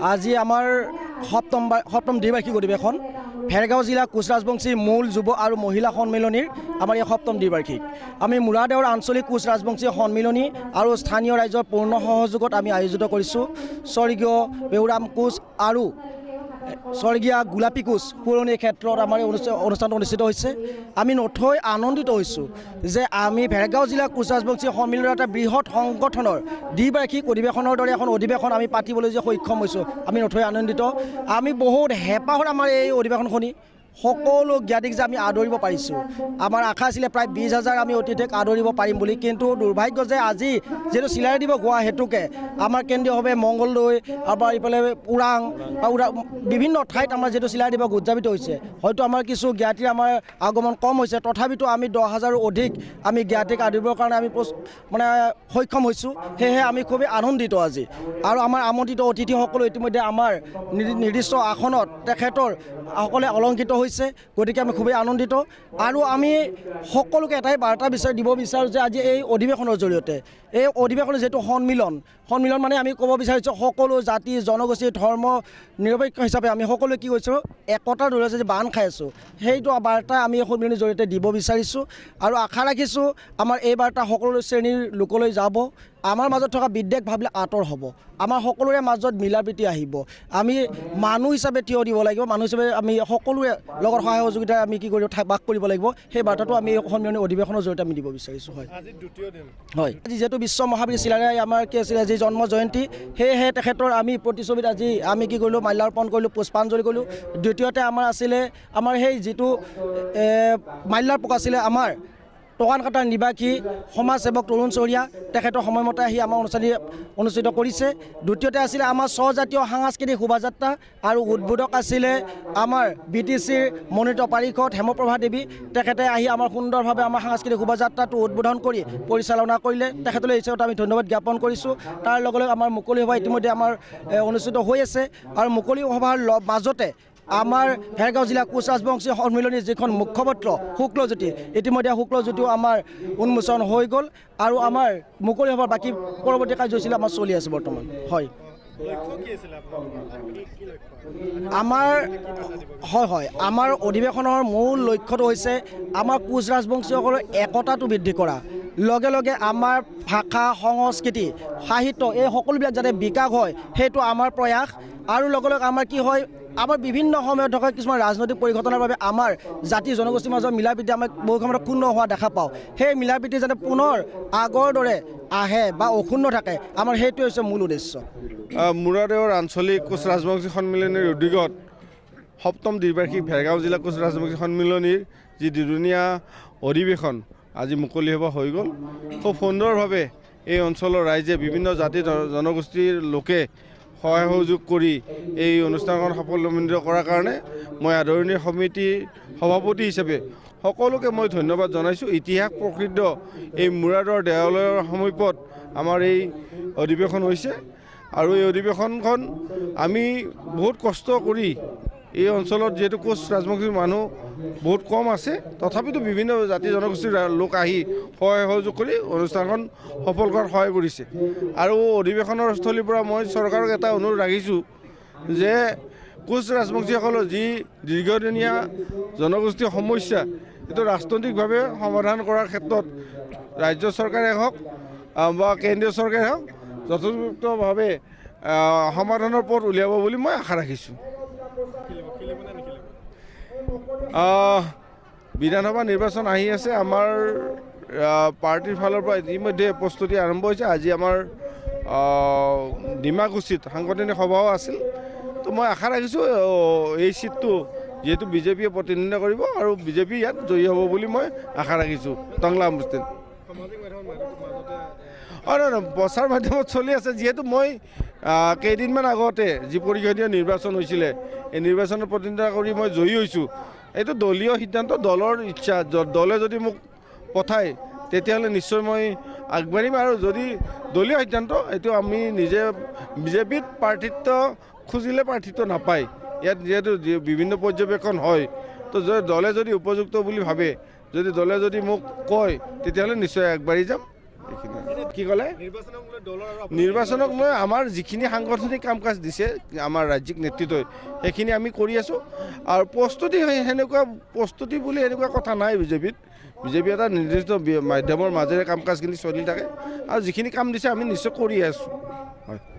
আজি আমাৰ সপ্তম দ্বিবাৰ্ষিক অধিৱেশন ভেৰগাঁও জিলা কোচ ৰাজবংশী মূল যুৱ আৰু মহিলা সন্মিলনীৰ আমাৰ এই সপ্তম দ্বিবাৰ্ষিক আমি মূৰাদেউৰ আঞ্চলিক কোচ ৰাজবংশী সন্মিলনী আৰু স্থানীয় ৰাইজৰ পূৰ্ণ সহযোগত আমি আয়োজিত কৰিছোঁ। স্বৰ্গীয় বেউৰাম কোচ আৰু স্বৰ্গীয়া গোলাপী কোচ পুৰণি ক্ষেত্ৰত আমাৰ এই অনুষ্ঠানটো অনুষ্ঠিত হৈছে। আমি নথৈ আনন্দিত হৈছোঁ যে আমি ভেৰগাঁও জিলা কোচ ৰাজবংশী সন্মিলনৰ এটা বৃহৎ সংগঠনৰ দ্বিবাৰ্ষিক অধিৱেশনৰ দৰে এখন অধিৱেশন আমি পাতিবলৈ যে সক্ষম হৈছোঁ, আমি নথৈ আনন্দিত। আমি বহুত হেঁপাহত আমাৰ এই অধিৱেশন শুনি সকলো জ্ঞাতিক যে আমি আদৰিব পাৰিছোঁ। আমাৰ আশা আছিলে প্ৰায় 20,000 আমি অতিথিক আদৰিব পাৰিম বুলি, কিন্তু দুৰ্ভাগ্য যে আজি যিহেতু চিলাই দিৱস হোৱা হেতুকে আমাৰ কেন্দ্ৰীয়ভাৱে মংগলদৈ আমাৰ ইফালে ওৰাং বিভিন্ন ঠাইত আমাৰ যিহেতু চিলাই দিৱস উদযাপিত হৈছে, হয়তো আমাৰ কিছু জ্ঞাতিৰ আমাৰ আগমন কম হৈছে, তথাপিতো আমি 10,000ৰো অধিক আমি জ্ঞাতিক আদৰিবৰ কাৰণে আমি সক্ষম হৈছোঁ। সেয়েহে আমি খুবেই আনন্দিত আজি। আৰু আমাৰ আমন্ত্ৰিত অতিথিসকলো ইতিমধ্যে আমাৰ নিৰ্দিষ্ট আসনত তেখেতৰ সকলে অলংকৃত হৈছে, গতিকে আমি খুবেই আনন্দিত। আৰু আমি সকলোকে এটাই বাৰ্তা দিব বিচাৰোঁ যে আজি এই অধিৱেশনৰ জৰিয়তে এই অধিৱেশনৰ যিহেতু সন্মিলন মানে আমি ক'ব বিচাৰিছোঁ সকলো জাতি জনগোষ্ঠী ধৰ্ম নিৰপেক্ষ হিচাপে আমি সকলোৱে কি কৈছোঁ একতাৰ দৰে যে বান্ধ খাই আছোঁ, সেইটো বাৰ্তা আমি এই সন্মিলনৰ জৰিয়তে দিব বিচাৰিছোঁ। আৰু আশা ৰাখিছোঁ আমাৰ এই বাৰ্তা সকলো শ্ৰেণীৰ লোকলৈ যাব, আমাৰ মাজত থকা বিদ্বেষ ভাৱবিলাক আঁতৰ হ'ব, আমাৰ সকলোৰে মাজত মিলা প্ৰীতি আহিব। আমি মানুহ হিচাপে থিয় দিব লাগিব, মানুহ হিচাপে আমি সকলোৰে লগত সহায় সহযোগিতাৰে আমি কি কৰিব বাস কৰিব লাগিব, সেই বাৰ্তাটো আমি এই সন্মিলনী অধিৱেশনৰ জৰিয়তে আমি দিব বিচাৰিছোঁ। হয়, আজি দ্বিতীয় দিন হয়। আজি যিহেতু বিশ্ব মহাবীৰ চিলাৰায় আমাৰ কি আছিলে আজি জন্ম জয়ন্তী, সেয়েহে তেখেতৰ আমি প্ৰতিচ্ছবিত আজি আমি কি কৰিলোঁ মাল্যাৰ্পণ কৰিলোঁ, পুষ্পাঞ্জলি কৰিলোঁ। দ্বিতীয়তে আমাৰ আছিলে আমাৰ সেই যিটো মাল্যাৰ্পক আছিলে আমাৰ টকানকাটাৰ নিবাসী সমাজসেৱক তৰুণ চহৰীয়া, তেখেতৰ সময়মতে আহি আমাৰ অনুষ্ঠিত কৰিছে। দ্বিতীয়তে আছিলে আমাৰ স্বজাতীয় সাংস্কৃতিক শোভাযাত্ৰা আৰু উদ্বোধক আছিলে আমাৰ BTCৰ মনোনীত পাৰিষদ হেমপ্ৰভা দেৱী, তেখেতে আহি আমাৰ সুন্দৰভাৱে আমাৰ সাংস্কৃতিক শোভাযাত্ৰাটো উদ্বোধন কৰি পৰিচালনা কৰিলে, তেখেতলৈ এই হিচাপত আমি ধন্যবাদ জ্ঞাপন কৰিছোঁ। তাৰ লগে লগে আমাৰ মুকলি সভা ইতিমধ্যে আমাৰ অনুষ্ঠিত হৈ আছে, আৰু মুকলি সভাৰ মাজতে আমাৰ ভেৰগাঁও জিলা কোচ ৰাজবংশী সন্মিলনীৰ যিখন মুখপত্ৰ শুক্লজ্যোতি, ইতিমধ্যে শুক্লজ্যোতিও আমাৰ উন্মোচন হৈ গ'ল, আৰু আমাৰ মুকলি সভাৰ বাকী পৰৱৰ্তী কাৰ্যসূচী আমাৰ চলি আছে বৰ্তমান। হয়, আমাৰ অধিৱেশনৰ মূল লক্ষ্যটো হৈছে আমাৰ কোচ ৰাজবংশীসকলৰ একতাটো বৃদ্ধি কৰা, লগে লগে আমাৰ ভাষা সংস্কৃতি সাহিত্য এই সকলোবিলাক যাতে বিকাশ হয়, সেইটো আমাৰ প্ৰয়াস। আৰু লগে লগে আমাৰ কি হয়, আমাৰ বিভিন্ন সময়ত থকা কিছুমান ৰাজনৈতিক পৰিঘটনাৰ বাবে আমাৰ জাতি জনগোষ্ঠীৰ মাজত মিলা প্ৰীতি আমাৰ বহু সময়ত ক্ষুণ্ণ হোৱা দেখা পাওঁ। সেই মিলা প্ৰীতি যাতে পুনৰ আগৰ দৰে আহে বা অক্ষুণ্ণ থাকে, আমাৰ সেইটোৱে হৈছে মূল উদ্দেশ্য। মূৰাদেউৰ আঞ্চলিক কোচ ৰাজবংশী সন্মিলনীৰ উদ্যোগত সপ্তম দ্বিবাৰ্ষিক ভেৰগাঁও জিলা কোচ ৰাজবংশী সন্মিলনীৰ যি দুদিনীয়া অধিৱেশন আজি মুকলি সভা হৈ গ'ল। খুব সুন্দৰভাৱে এই অঞ্চলৰ ৰাইজে বিভিন্ন জাতি জনগোষ্ঠীৰ লোকে সহায় সহযোগ কৰি এই অনুষ্ঠানখন সাফল্যমণ্ডিত কৰাৰ কাৰণে মই আদৰণি সমিতিৰ সভাপতি হিচাপে সকলোকে মই ধন্যবাদ জনাইছোঁ। ইতিহাস প্ৰসিদ্ধ এই মূৰাদেউৰ দেৱালয়ৰ সমীপত আমাৰ এই অধিৱেশন হৈছে, আৰু এই অধিৱেশনখন আমি বহুত কষ্ট কৰি এই অঞ্চলত যিহেতু কোচ ৰাজবংশীৰ মানুহ বহুত কম আছে, তথাপিতো বিভিন্ন জাতি জনগোষ্ঠীৰ লোক আহি সহায় সহযোগ কৰি অনুষ্ঠানখন সফল কৰাত সহায় কৰিছে। আৰু অধিৱেশনৰ স্থলীৰ পৰা মই চৰকাৰক এটা অনুৰোধ ৰাখিছোঁ যে কোচ ৰাজবংশীসকলৰ যি দীৰ্ঘদিনীয়া জনগোষ্ঠীয় সমস্যা, এইটো ৰাজনৈতিকভাৱে সমাধান কৰাৰ ক্ষেত্ৰত ৰাজ্য চৰকাৰে হওক বা কেন্দ্ৰীয় চৰকাৰে হওক যথোপযুক্তভাৱে সমাধানৰ পথ উলিয়াব বুলি মই আশা ৰাখিছোঁ। বিধানসভা নিৰ্বাচন আহি আছে, আমাৰ পাৰ্টিৰ ফালৰ পৰা ইতিমধ্যে প্ৰস্তুতি আৰম্ভ হৈছে। আজি আমাৰ ডিমাকুছিত সাংগঠনিক সভাও আছিল, তো মই আশা ৰাখিছোঁ এই চিটটো যিহেতু বিজেপিয়ে প্ৰতিনিধিত্ব কৰিব আৰু বিজেপি ইয়াত জয়ী হ'ব বুলি মই আশা ৰাখিছোঁ। টংলা মুছলিম প্ৰচাৰ মাধ্যমত চলি আছে, যিহেতু মই কেইদিনমান আগতে যি পৰিষদীয় নিৰ্বাচন হৈছিলে, এই নিৰ্বাচনত প্ৰতিনিধিত্ব কৰি মই জয়ী হৈছোঁ। এইটো দলীয় সিদ্ধান্ত, দলৰ ইচ্ছা, দলে যদি মোক পঠায় তেতিয়াহ'লে নিশ্চয় মই আগবাঢ়িম, আৰু যদি দলীয় সিদ্ধান্ত এইটো আমি নিজে বিজেপিত প্ৰাৰ্থিত্ব খুজিলে প্ৰাৰ্থিত্ব নাপায়, ইয়াত যিহেতু বিভিন্ন পৰ্যবেক্ষণ হয়, তো দলে যদি উপযুক্ত বুলি ভাবে, যদি দলে যদি মোক কয় তেতিয়াহ'লে নিশ্চয় আগবাঢ়ি যাম। এইখিনি কি ক'লে নিৰ্বাচনক লৈ আমাৰ যিখিনি সাংগঠনিক কাম কাজ দিছে আমাৰ ৰাজ্যিক নেতৃত্বই সেইখিনি আমি কৰি আছোঁ আৰু প্ৰস্তুতি বুলি এনেকুৱা কথা নাই বিজেপিত এটা নিৰ্দিষ্ট মাধ্যমৰ মাজেৰে কাম কাজখিনি চলি থাকে আৰু যিখিনি কাম দিছে আমি নিশ্চয় কৰি আছোঁ হয়